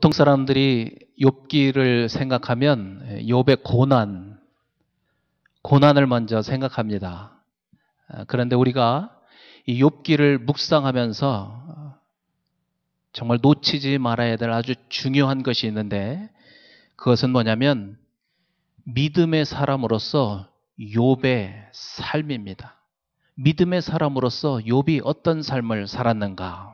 보통 사람들이 욥기를 생각하면 욥의 고난을 먼저 생각합니다. 그런데 우리가 이 욥기를 묵상하면서 정말 놓치지 말아야 될 아주 중요한 것이 있는데, 그것은 뭐냐면 믿음의 사람으로서 욥의 삶입니다. 믿음의 사람으로서 욥이 어떤 삶을 살았는가?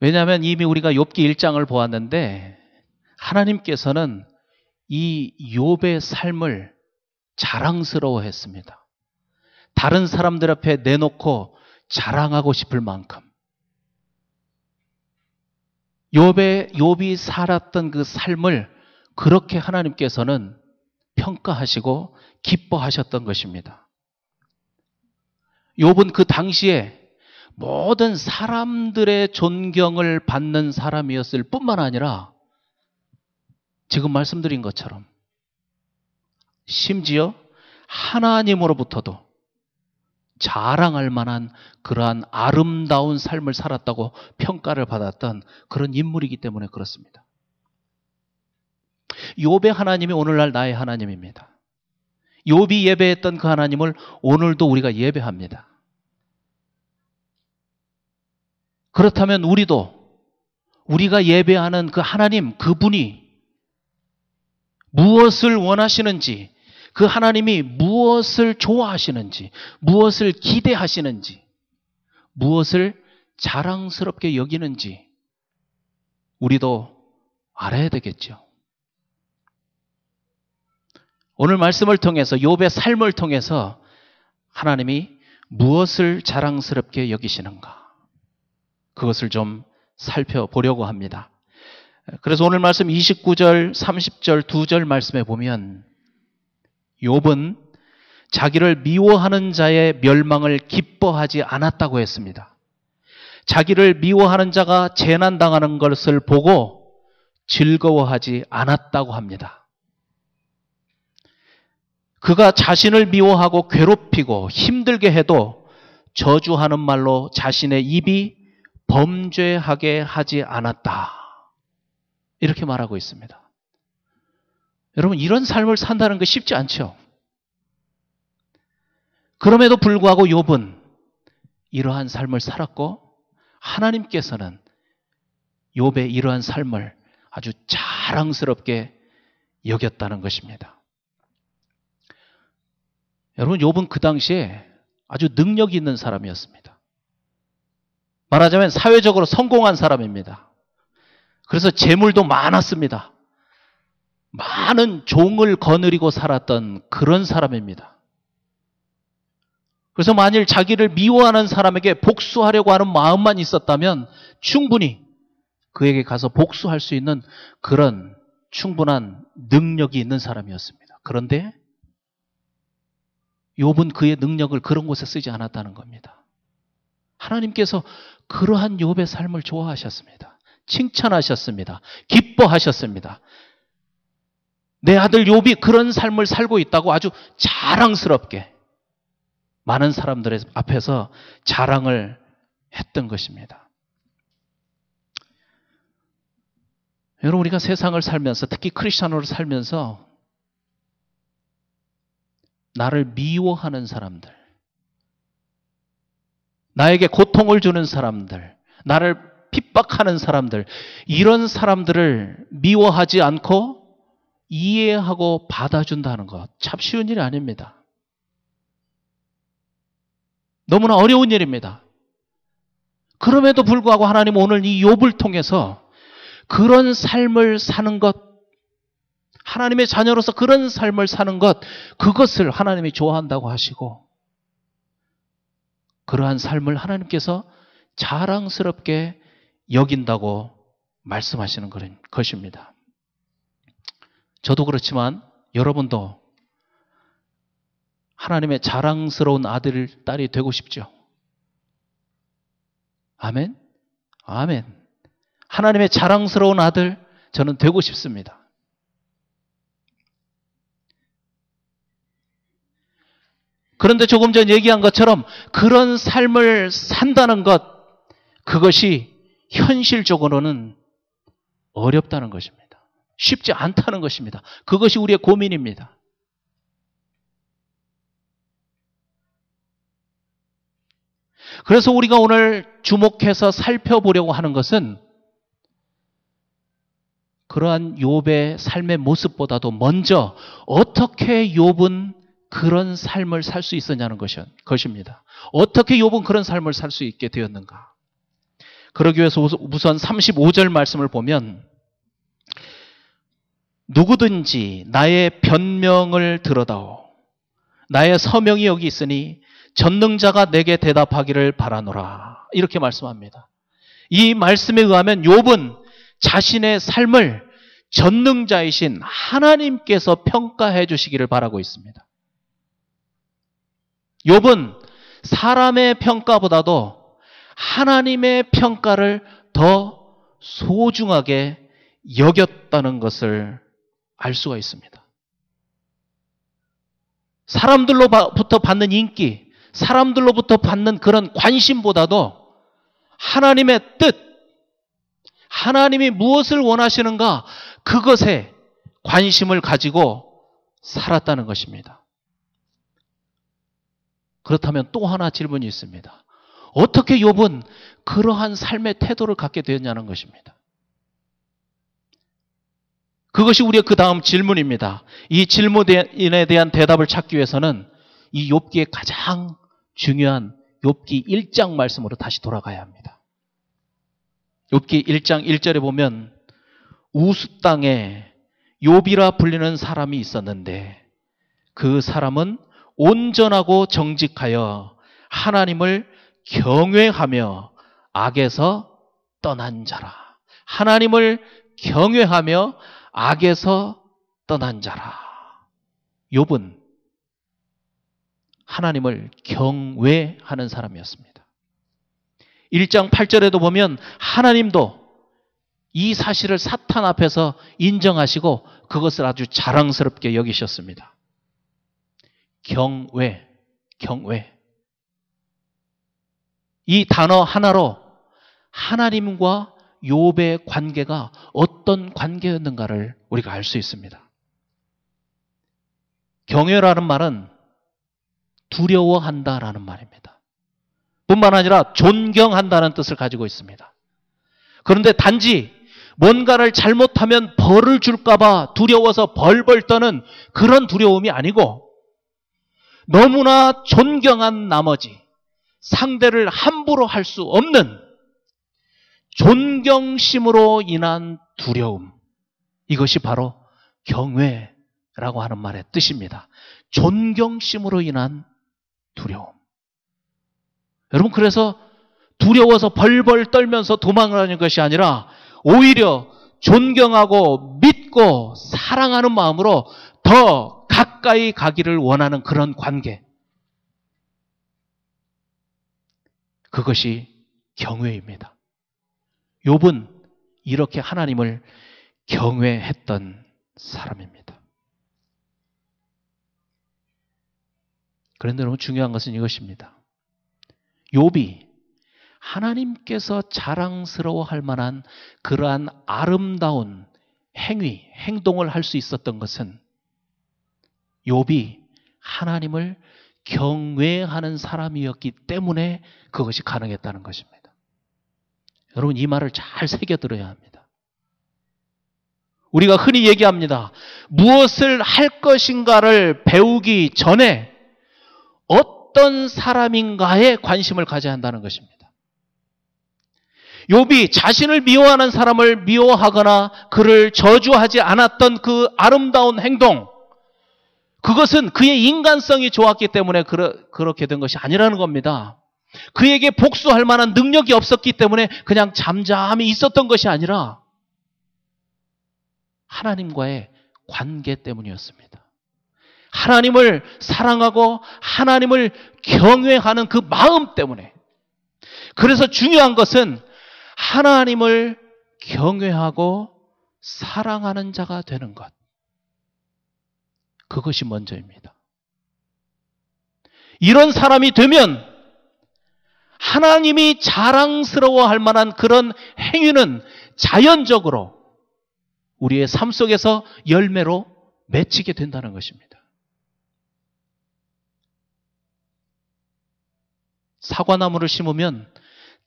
왜냐하면 이미 우리가 욥기 1장을 보았는데 하나님께서는 이 욥의 삶을 자랑스러워했습니다. 다른 사람들 앞에 내놓고 자랑하고 싶을 만큼 욥이 살았던 그 삶을 그렇게 하나님께서는 평가하시고 기뻐하셨던 것입니다. 욥은 그 당시에 모든 사람들의 존경을 받는 사람이었을 뿐만 아니라 지금 말씀드린 것처럼 심지어 하나님으로부터도 자랑할 만한 그러한 아름다운 삶을 살았다고 평가를 받았던 그런 인물이기 때문에 그렇습니다. 욥의 하나님이 오늘날 나의 하나님입니다. 욥이 예배했던 그 하나님을 오늘도 우리가 예배합니다. 그렇다면 우리가 예배하는 그 하나님, 그분이 무엇을 원하시는지, 그 하나님이 무엇을 좋아하시는지, 무엇을 기대하시는지, 무엇을 자랑스럽게 여기는지 우리도 알아야 되겠죠. 오늘 말씀을 통해서, 욥의 삶을 통해서 하나님이 무엇을 자랑스럽게 여기시는가, 그것을 좀 살펴보려고 합니다. 그래서 오늘 말씀 29절, 30절, 2절 말씀에 보면 욥은 자기를 미워하는 자의 멸망을 기뻐하지 않았다고 했습니다. 자기를 미워하는 자가 재난당하는 것을 보고 즐거워하지 않았다고 합니다. 그가 자신을 미워하고 괴롭히고 힘들게 해도 저주하는 말로 자신의 입이 범죄하게 하지 않았다, 이렇게 말하고 있습니다. 여러분, 이런 삶을 산다는 게 쉽지 않죠. 그럼에도 불구하고 욥은 이러한 삶을 살았고 하나님께서는 욥의 이러한 삶을 아주 자랑스럽게 여겼다는 것입니다. 여러분, 욥은 그 당시에 아주 능력이 있는 사람이었습니다. 말하자면 사회적으로 성공한 사람입니다. 그래서 재물도 많았습니다. 많은 종을 거느리고 살았던 그런 사람입니다. 그래서 만일 자기를 미워하는 사람에게 복수하려고 하는 마음만 있었다면 충분히 그에게 가서 복수할 수 있는 그런 충분한 능력이 있는 사람이었습니다. 그런데 욥은 그의 능력을 그런 곳에 쓰지 않았다는 겁니다. 하나님께서 그러한 욥의 삶을 좋아하셨습니다. 칭찬하셨습니다. 기뻐하셨습니다. 내 아들 욥이 그런 삶을 살고 있다고 아주 자랑스럽게 많은 사람들 앞에서 자랑을 했던 것입니다. 여러분, 우리가 세상을 살면서, 특히 크리스찬으로 살면서 나를 미워하는 사람들, 나에게 고통을 주는 사람들, 나를 핍박하는 사람들, 이런 사람들을 미워하지 않고 이해하고 받아준다는 것, 참 쉬운 일이 아닙니다. 너무나 어려운 일입니다. 그럼에도 불구하고 하나님 오늘 이 욥을 통해서 그런 삶을 사는 것, 하나님의 자녀로서 그런 삶을 사는 것, 그것을 하나님이 좋아한다고 하시고 그러한 삶을 하나님께서 자랑스럽게 여긴다고 말씀하시는 것입니다. 저도 그렇지만 여러분도 하나님의 자랑스러운 아들, 딸이 되고 싶죠? 아멘? 아멘. 하나님의 자랑스러운 아들, 저는 되고 싶습니다. 그런데 조금 전 얘기한 것처럼 그런 삶을 산다는 것, 그것이 현실적으로는 어렵다는 것입니다. 쉽지 않다는 것입니다. 그것이 우리의 고민입니다. 그래서 우리가 오늘 주목해서 살펴보려고 하는 것은 그러한 욥의 삶의 모습보다도 먼저 어떻게 욥은 그런 삶을 살 수 있었냐는 것입니다. 어떻게 욥은 그런 삶을 살 수 있게 되었는가? 그러기 위해서 우선 35절 말씀을 보면 누구든지 나의 변명을 들어다오. 나의 서명이 여기 있으니 전능자가 내게 대답하기를 바라노라. 이렇게 말씀합니다. 이 말씀에 의하면 욥은 자신의 삶을 전능자이신 하나님께서 평가해 주시기를 바라고 있습니다. 욥은 사람의 평가보다도 하나님의 평가를 더 소중하게 여겼다는 것을 알 수가 있습니다. 사람들로부터 받는 인기, 사람들로부터 받는 그런 관심보다도 하나님의 뜻, 하나님이 무엇을 원하시는가 그것에 관심을 가지고 살았다는 것입니다. 그렇다면 또 하나 질문이 있습니다. 어떻게 욥은 그러한 삶의 태도를 갖게 되었냐는 것입니다. 그것이 우리의 그 다음 질문입니다. 이 질문에 대한 대답을 찾기 위해서는 이 욥기의 가장 중요한 욥기 1장 말씀으로 다시 돌아가야 합니다. 욥기 1장 1절에 보면 우스 땅에 욥이라 불리는 사람이 있었는데 그 사람은 온전하고 정직하여 하나님을 경외하며 악에서 떠난 자라. 하나님을 경외하며 악에서 떠난 자라. 욥은 하나님을 경외하는 사람이었습니다. 1장 8절에도 보면 하나님도 이 사실을 사탄 앞에서 인정하시고 그것을 아주 자랑스럽게 여기셨습니다. 경외. 이 단어 하나로 하나님과 욥의 관계가 어떤 관계였는가를 우리가 알 수 있습니다. 경외라는 말은 두려워한다라는 말입니다. 뿐만 아니라 존경한다는 뜻을 가지고 있습니다. 그런데 단지 뭔가를 잘못하면 벌을 줄까 봐 두려워서 벌벌 떠는 그런 두려움이 아니고 너무나 존경한 나머지 상대를 함부로 할 수 없는 존경심으로 인한 두려움. 이것이 바로 경외라고 하는 말의 뜻입니다. 존경심으로 인한 두려움. 여러분, 그래서 두려워서 벌벌 떨면서 도망가는 것이 아니라 오히려 존경하고 믿고 사랑하는 마음으로 더 가까이 가기를 원하는 그런 관계. 그것이 경외입니다. 욥은 이렇게 하나님을 경외했던 사람입니다. 그런데 너무 중요한 것은 이것입니다. 욥이 하나님께서 자랑스러워할 만한 그러한 아름다운 행동을 할 수 있었던 것은 욥이 하나님을 경외하는 사람이었기 때문에 그것이 가능했다는 것입니다. 여러분, 이 말을 잘 새겨들어야 합니다. 우리가 흔히 얘기합니다. 무엇을 할 것인가를 배우기 전에 어떤 사람인가에 관심을 가져야 한다는 것입니다. 욥이 자신을 미워하는 사람을 미워하거나 그를 저주하지 않았던 그 아름다운 행동, 그것은 그의 인간성이 좋았기 때문에 그렇게 된 것이 아니라는 겁니다. 그에게 복수할 만한 능력이 없었기 때문에 그냥 잠잠히 있었던 것이 아니라 하나님과의 관계 때문이었습니다. 하나님을 사랑하고 하나님을 경외하는 그 마음 때문에. 그래서 중요한 것은 하나님을 경외하고 사랑하는 자가 되는 것. 그것이 먼저입니다. 이런 사람이 되면 하나님이 자랑스러워할 만한 그런 행위는 자연적으로 우리의 삶 속에서 열매로 맺히게 된다는 것입니다. 사과나무를 심으면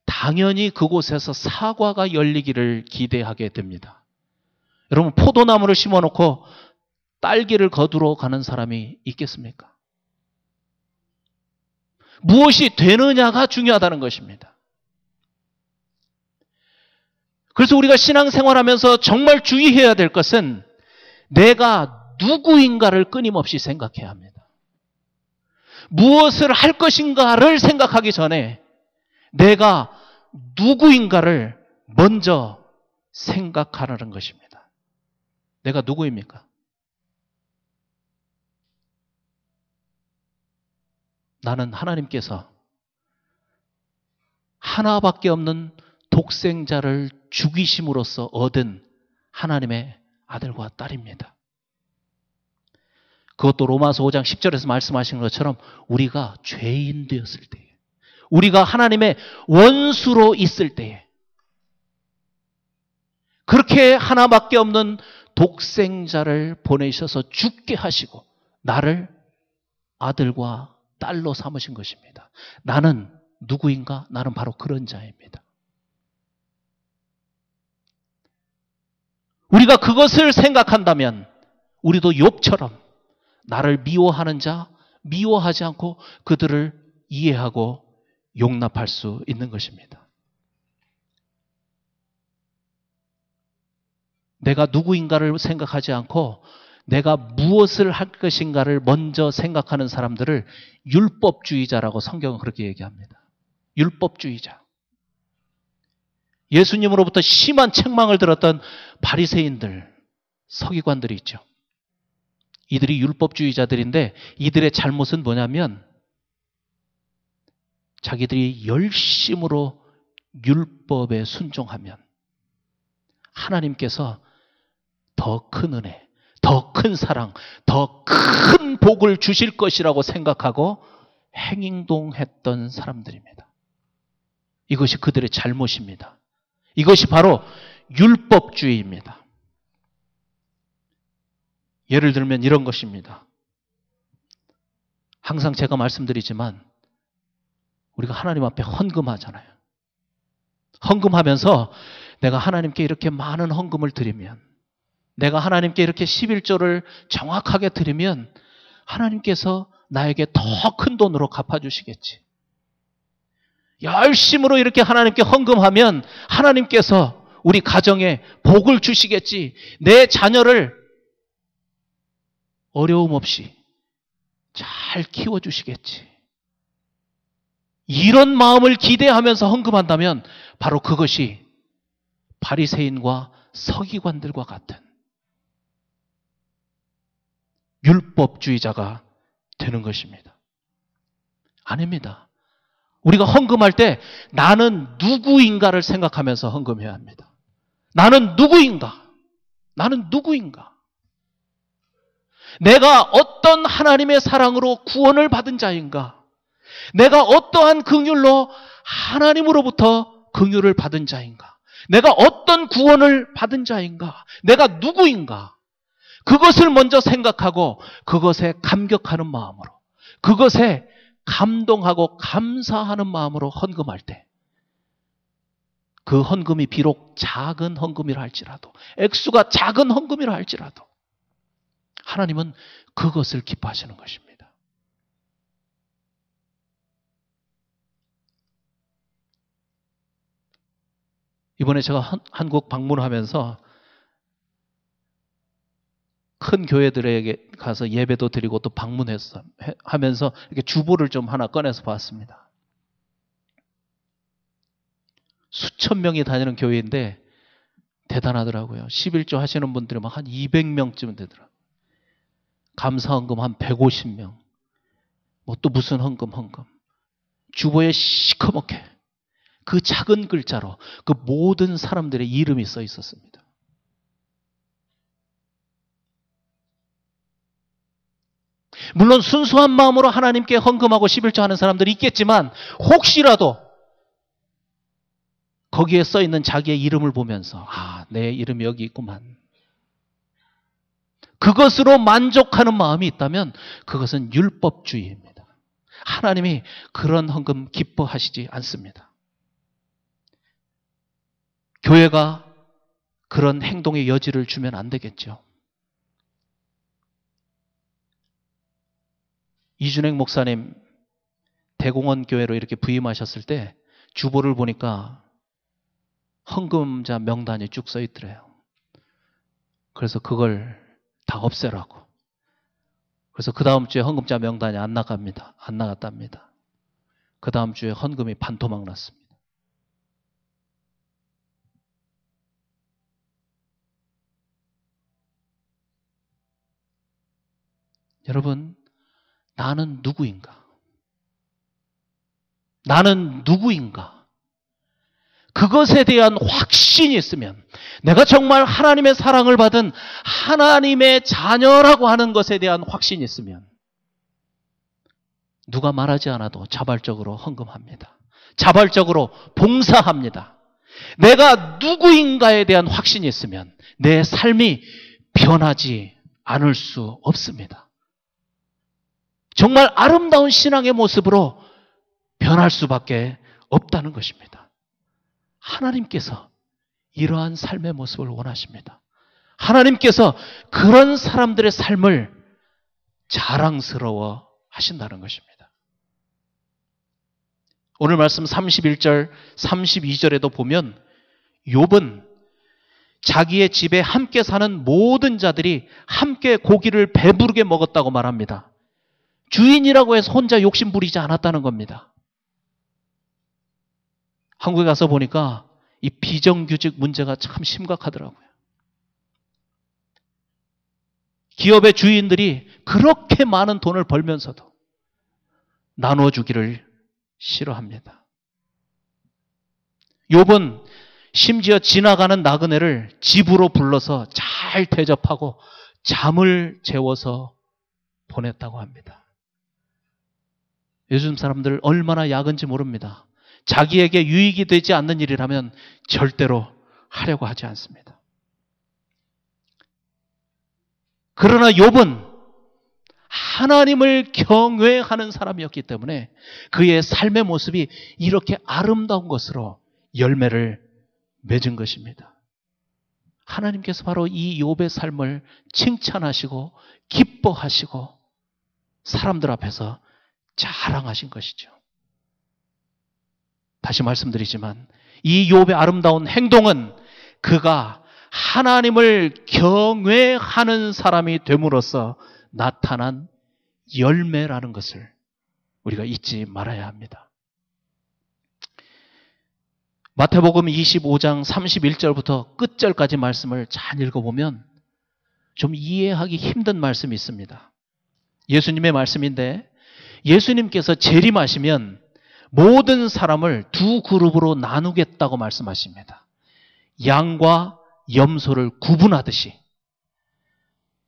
당연히 그곳에서 사과가 열리기를 기대하게 됩니다. 여러분, 포도나무를 심어놓고 딸기를 거두러 가는 사람이 있겠습니까? 무엇이 되느냐가 중요하다는 것입니다. 그래서 우리가 신앙생활하면서 정말 주의해야 될 것은 내가 누구인가를 끊임없이 생각해야 합니다. 무엇을 할 것인가를 생각하기 전에 내가 누구인가를 먼저 생각하라는 것입니다. 내가 누구입니까? 나는 하나님께서 하나밖에 없는 독생자를 죽이심으로써 얻은 하나님의 아들과 딸입니다. 그것도 로마서 5장 10절에서 말씀하신 것처럼 우리가 죄인 되었을 때에, 우리가 하나님의 원수로 있을 때에, 그렇게 하나밖에 없는 독생자를 보내셔서 죽게 하시고 나를 아들과 딸로 삼으신 것입니다. 나는 누구인가? 나는 바로 그런 자입니다. 우리가 그것을 생각한다면 우리도 욥처럼 나를 미워하는 자, 미워하지 않고 그들을 이해하고 용납할 수 있는 것입니다. 내가 누구인가를 생각하지 않고 내가 무엇을 할 것인가를 먼저 생각하는 사람들을 율법주의자라고 성경은 그렇게 얘기합니다. 율법주의자. 예수님으로부터 심한 책망을 들었던 바리새인들, 서기관들이 있죠. 이들이 율법주의자들인데 이들의 잘못은 뭐냐면 자기들이 열심으로 율법에 순종하면 하나님께서 더 큰 은혜, 더 큰 사랑, 더 큰 복을 주실 것이라고 생각하고 행동했던 사람들입니다. 이것이 그들의 잘못입니다. 이것이 바로 율법주의입니다. 예를 들면 이런 것입니다. 항상 제가 말씀드리지만 우리가 하나님 앞에 헌금하잖아요. 헌금하면서 내가 하나님께 이렇게 많은 헌금을 드리면, 내가 하나님께 이렇게 11조를 정확하게 드리면 하나님께서 나에게 더 큰 돈으로 갚아주시겠지. 열심으로 이렇게 하나님께 헌금하면 하나님께서 우리 가정에 복을 주시겠지. 내 자녀를 어려움 없이 잘 키워주시겠지. 이런 마음을 기대하면서 헌금한다면 바로 그것이 바리새인과 서기관들과 같은 율법주의자가 되는 것입니다. 아닙니다. 우리가 헌금할 때 나는 누구인가를 생각하면서 헌금해야 합니다. 나는 누구인가? 나는 누구인가? 내가 어떤 하나님의 사랑으로 구원을 받은 자인가? 내가 어떠한 긍휼로 하나님으로부터 긍휼을 받은 자인가? 내가 어떤 구원을 받은 자인가? 내가 누구인가? 그것을 먼저 생각하고 그것에 감격하는 마음으로, 그것에 감동하고 감사하는 마음으로 헌금할 때 그 헌금이 비록 작은 헌금이라 할지라도, 액수가 작은 헌금이라 할지라도 하나님은 그것을 기뻐하시는 것입니다. 이번에 제가 한국 방문하면서 큰 교회들에게 가서 예배도 드리고 또 하면서 이렇게 주보를 좀 하나 꺼내서 봤습니다. 수천 명이 다니는 교회인데 대단하더라고요. 11조 하시는 분들이 막 한 200명쯤 되더라고요. 감사헌금 한 150명. 뭐 또 무슨 헌금. 주보에 시커멓게 그 작은 글자로 그 모든 사람들의 이름이 써 있었습니다. 물론 순수한 마음으로 하나님께 헌금하고 11조 하는 사람들이 있겠지만 혹시라도 거기에 써 있는 자기의 이름을 보면서 내 이름이 여기 있구만. 그것으로 만족하는 마음이 있다면 그것은 율법주의입니다. 하나님이 그런 헌금 기뻐하시지 않습니다. 교회가 그런 행동의 여지를 주면 안 되겠죠. 이준행 목사님 대공원 교회로 이렇게 부임하셨을 때 주보를 보니까 헌금자 명단이 쭉 써 있더래요. 그래서 그걸 다 없애라고. 그래서 그 다음 주에 헌금자 명단이 안 나갔답니다. 그 다음 주에 헌금이 반토막 났습니다. 여러분, 나는 누구인가? 나는 누구인가? 그것에 대한 확신이 있으면, 내가 정말 하나님의 사랑을 받은 하나님의 자녀라고 하는 것에 대한 확신이 있으면 누가 말하지 않아도 자발적으로 헌금합니다. 자발적으로 봉사합니다. 내가 누구인가에 대한 확신이 있으면 내 삶이 변하지 않을 수 없습니다. 정말 아름다운 신앙의 모습으로 변할 수밖에 없다는 것입니다. 하나님께서 이러한 삶의 모습을 원하십니다. 하나님께서 그런 사람들의 삶을 자랑스러워 하신다는 것입니다. 오늘 말씀 31절, 32절에도 보면 욥은 자기의 집에 함께 사는 모든 자들이 함께 고기를 배부르게 먹었다고 말합니다. 주인이라고 해서 혼자 욕심 부리지 않았다는 겁니다. 한국에 가서 보니까 이 비정규직 문제가 참 심각하더라고요. 기업의 주인들이 그렇게 많은 돈을 벌면서도 나눠주기를 싫어합니다. 욥은 심지어 지나가는 나그네를 집으로 불러서 잘 대접하고 잠을 재워서 보냈다고 합니다. 요즘 사람들 얼마나 야근지 모릅니다. 자기에게 유익이 되지 않는 일이라면 절대로 하려고 하지 않습니다. 그러나 욥은 하나님을 경외하는 사람이었기 때문에 그의 삶의 모습이 이렇게 아름다운 것으로 열매를 맺은 것입니다. 하나님께서 바로 이 욥의 삶을 칭찬하시고 기뻐하시고 사람들 앞에서 자랑하신 것이죠. 다시 말씀드리지만 이 욥의 아름다운 행동은 그가 하나님을 경외하는 사람이 됨으로써 나타난 열매라는 것을 우리가 잊지 말아야 합니다. 마태복음 25장 31절부터 끝절까지 말씀을 잘 읽어보면 좀 이해하기 힘든 말씀이 있습니다. 예수님의 말씀인데 예수님께서 재림하시면 모든 사람을 두 그룹으로 나누겠다고 말씀하십니다. 양과 염소를 구분하듯이.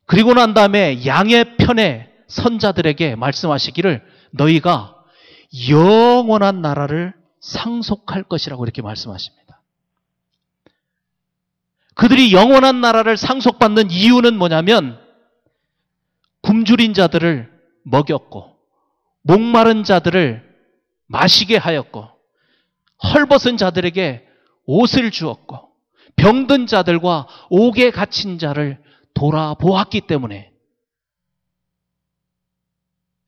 그리고 난 다음에 양의 편에 선자들에게 말씀하시기를 너희가 영원한 나라를 상속할 것이라고 이렇게 말씀하십니다. 그들이 영원한 나라를 상속받는 이유는 뭐냐면 굶주린 자들을 먹였고 목마른 자들을 마시게 하였고 헐벗은 자들에게 옷을 주었고 병든 자들과 옥에 갇힌 자를 돌아보았기 때문에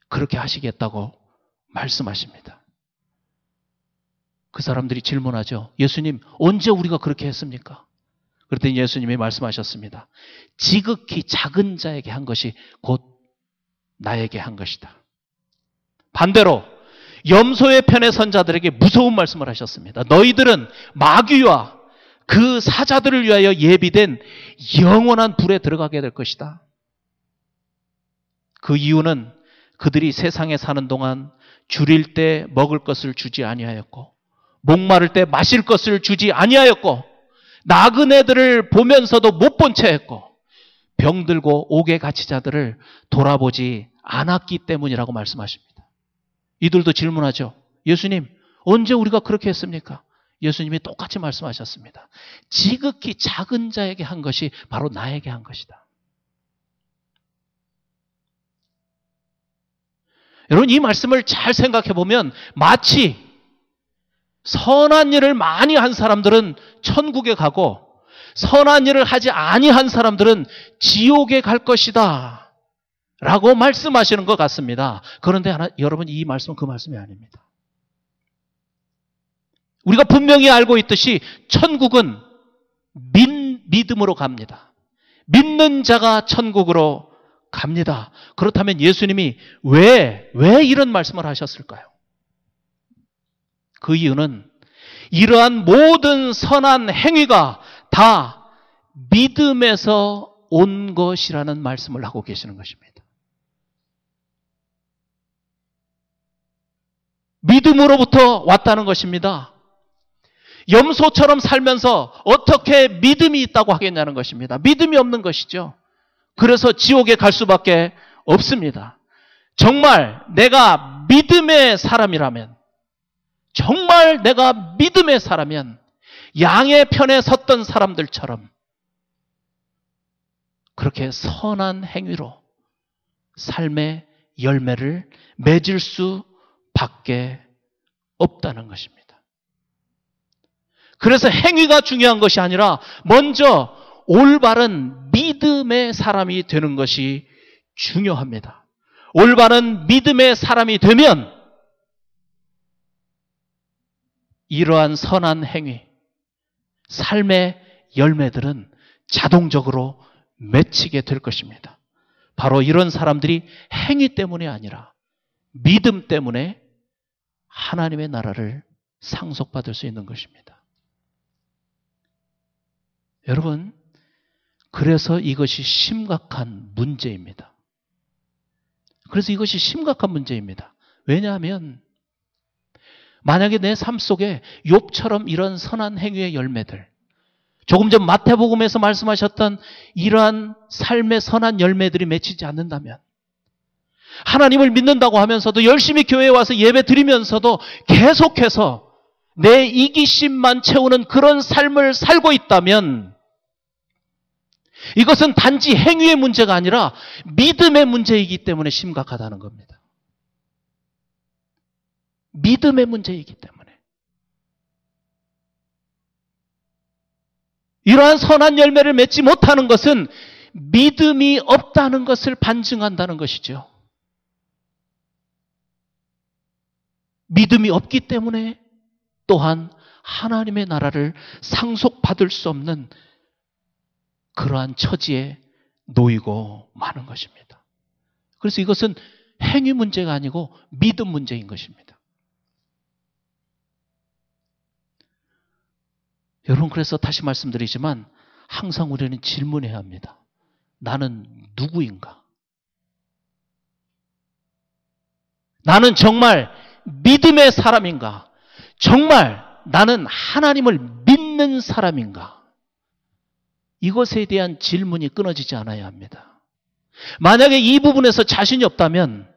그렇게 하시겠다고 말씀하십니다. 그 사람들이 질문하죠. 예수님, 언제 우리가 그렇게 했습니까? 그랬더니 예수님이 말씀하셨습니다. 지극히 작은 자에게 한 것이 곧 나에게 한 것이다. 반대로 염소의 편에 선 자들에게 무서운 말씀을 하셨습니다. 너희들은 마귀와 그 사자들을 위하여 예비된 영원한 불에 들어가게 될 것이다. 그 이유는 그들이 세상에 사는 동안 줄일 때 먹을 것을 주지 아니하였고 목마를 때 마실 것을 주지 아니하였고 나그네들을 보면서도 못 본 채 했고 병들고 옥에 갇힌 자들을 돌아보지 않았기 때문이라고 말씀하십니다. 이들도 질문하죠. 예수님, 언제 우리가 그렇게 했습니까? 예수님이 똑같이 말씀하셨습니다. 지극히 작은 자에게 한 것이 바로 나에게 한 것이다. 여러분, 이 말씀을 잘 생각해 보면 마치 선한 일을 많이 한 사람들은 천국에 가고 선한 일을 하지 아니한 사람들은 지옥에 갈 것이다 라고 말씀하시는 것 같습니다. 그런데 여러분, 이 말씀은 그 말씀이 아닙니다. 우리가 분명히 알고 있듯이 천국은 믿음으로 갑니다. 믿는 자가 천국으로 갑니다. 그렇다면 예수님이 왜 이런 말씀을 하셨을까요? 그 이유는 이러한 모든 선한 행위가 다 믿음에서 온 것이라는 말씀을 하고 계시는 것입니다. 믿음으로부터 왔다는 것입니다. 염소처럼 살면서 어떻게 믿음이 있다고 하겠냐는 것입니다. 믿음이 없는 것이죠. 그래서 지옥에 갈 수밖에 없습니다. 정말 내가 믿음의 사람이라면, 정말 내가 믿음의 사람이면 양의 편에 섰던 사람들처럼 그렇게 선한 행위로 삶의 열매를 맺을 수밖에 없다는 것입니다. 그래서 행위가 중요한 것이 아니라 먼저 올바른 믿음의 사람이 되는 것이 중요합니다. 올바른 믿음의 사람이 되면 이러한 선한 행위, 삶의 열매들은 자동적으로 맺히게 될 것입니다. 바로 이런 사람들이 행위 때문이 아니라 믿음 때문에 하나님의 나라를 상속받을 수 있는 것입니다. 여러분, 그래서 이것이 심각한 문제입니다. 그래서 이것이 심각한 문제입니다. 왜냐하면 만약에 내 삶 속에 욥처럼 이런 선한 행위의 열매들, 조금 전 마태복음에서 말씀하셨던 이러한 삶의 선한 열매들이 맺히지 않는다면, 하나님을 믿는다고 하면서도 열심히 교회에 와서 예배 드리면서도 계속해서 내 이기심만 채우는 그런 삶을 살고 있다면 이것은 단지 행위의 문제가 아니라 믿음의 문제이기 때문에 심각하다는 겁니다. 믿음의 문제이기 때문에. 이러한 선한 열매를 맺지 못하는 것은 믿음이 없다는 것을 반증한다는 것이죠. 믿음이 없기 때문에 또한 하나님의 나라를 상속받을 수 없는 그러한 처지에 놓이고 마는 것입니다. 그래서 이것은 행위 문제가 아니고 믿음 문제인 것입니다. 여러분, 그래서 다시 말씀드리지만 항상 우리는 질문해야 합니다. 나는 누구인가? 나는 정말 믿음의 사람인가? 정말 나는 하나님을 믿는 사람인가? 이것에 대한 질문이 끊어지지 않아야 합니다. 만약에 이 부분에서 자신이 없다면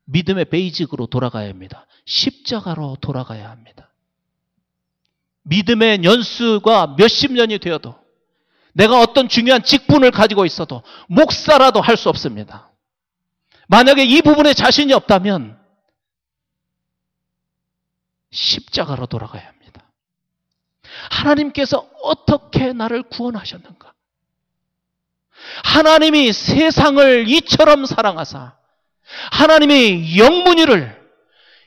믿음의 베이직으로 돌아가야 합니다. 십자가로 돌아가야 합니다. 믿음의 연수가 몇십 년이 되어도, 내가 어떤 중요한 직분을 가지고 있어도 목사라도 할 수 없습니다. 만약에 이 부분에 자신이 없다면 십자가로 돌아가야 합니다. 하나님께서 어떻게 나를 구원하셨는가? 하나님이 세상을 이처럼 사랑하사, 하나님이 영문이를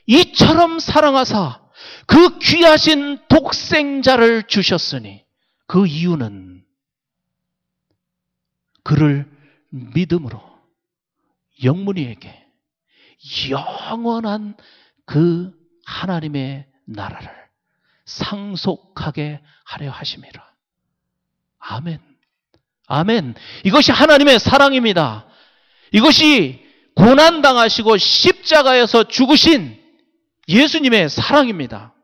이처럼 사랑하사 그 귀하신 독생자를 주셨으니 그 이유는 그를 믿음으로 영문이에게 영원한 그 하나님의 나라를 상속하게 하려 하심이라. 아멘. 아멘. 이것이 하나님의 사랑입니다. 이것이 고난당하시고 십자가에서 죽으신 예수님의 사랑입니다.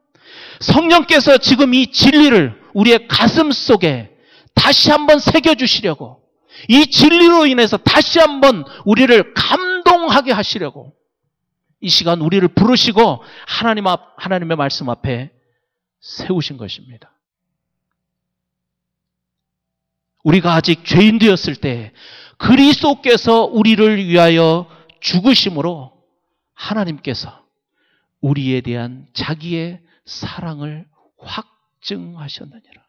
성령께서 지금 이 진리를 우리의 가슴 속에 다시 한번 새겨주시려고, 이 진리로 인해서 다시 한번 우리를 감동하게 하시려고 이 시간 우리를 부르시고 하나님의 말씀 앞에 세우신 것입니다. 우리가 아직 죄인 되었을 때 그리스도께서 우리를 위하여 죽으심으로 하나님께서 우리에 대한 자기의 사랑을 확증하셨느니라.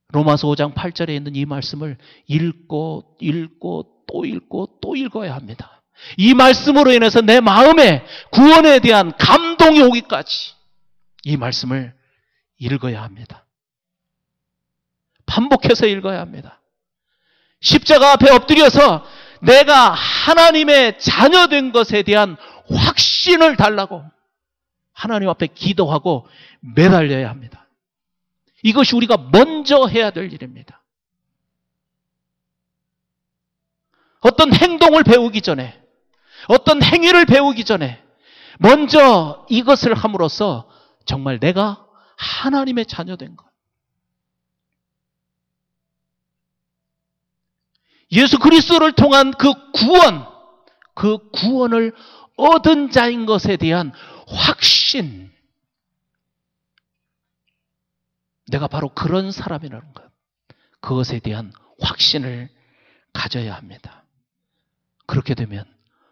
로마서 5장 8절에 있는 이 말씀을 읽고 또 읽고 또 읽어야 합니다. 이 말씀으로 인해서 내 마음에 구원에 대한 감동이 오기까지 이 말씀을 읽어야 합니다. 반복해서 읽어야 합니다. 십자가 앞에 엎드려서 내가 하나님의 자녀된 것에 대한 확신을 달라고 하나님 앞에 기도하고 매달려야 합니다. 이것이 우리가 먼저 해야 될 일입니다. 어떤 행동을 배우기 전에, 어떤 행위를 배우기 전에 먼저 이것을 함으로써 정말 내가 하나님의 자녀된 것. 예수 그리스도를 통한 그 구원을 얻은 자인 것에 대한 확신. 내가 바로 그런 사람이라는 것. 그것에 대한 확신을 가져야 합니다. 그렇게 되면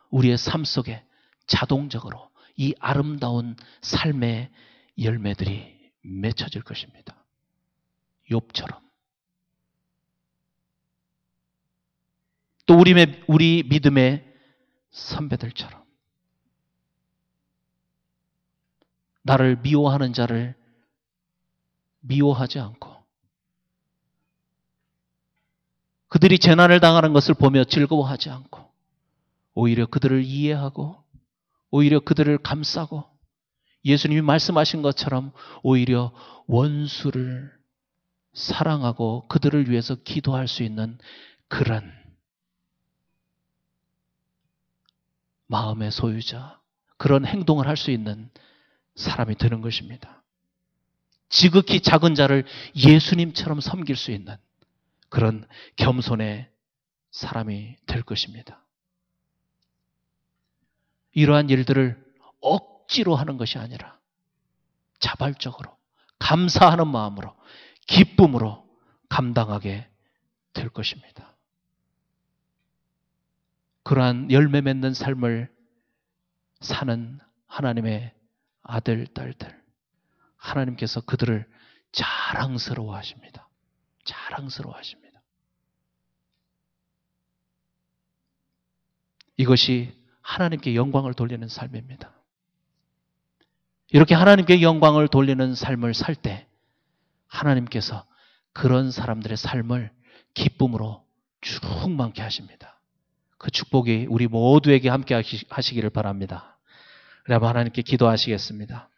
우리의 삶 속에 자동적으로 이 아름다운 삶의 열매들이 맺혀질 것입니다. 욥처럼. 또 우리 믿음의 선배들처럼 나를 미워하는 자를 미워하지 않고 그들이 재난을 당하는 것을 보며 즐거워하지 않고 오히려 그들을 이해하고 오히려 그들을 감싸고 예수님이 말씀하신 것처럼 오히려 원수를 사랑하고 그들을 위해서 기도할 수 있는 그런 마음의 소유자, 그런 행동을 할 수 있는 사람이 되는 것입니다. 지극히 작은 자를 예수님처럼 섬길 수 있는 그런 겸손의 사람이 될 것입니다. 이러한 일들을 억지로 하는 것이 아니라 자발적으로 감사하는 마음으로 기쁨으로 감당하게 될 것입니다. 그러한 열매 맺는 삶을 사는 하나님의 아들, 딸들, 하나님께서 그들을 자랑스러워 하십니다. 자랑스러워 하십니다. 이것이 하나님께 영광을 돌리는 삶입니다. 이렇게 하나님께 영광을 돌리는 삶을 살 때 하나님께서 그런 사람들의 삶을 기쁨으로 충만케 하십니다. 그 축복이 우리 모두에게 함께 하시기를 바랍니다. 그럼 하나님께 기도하시겠습니다.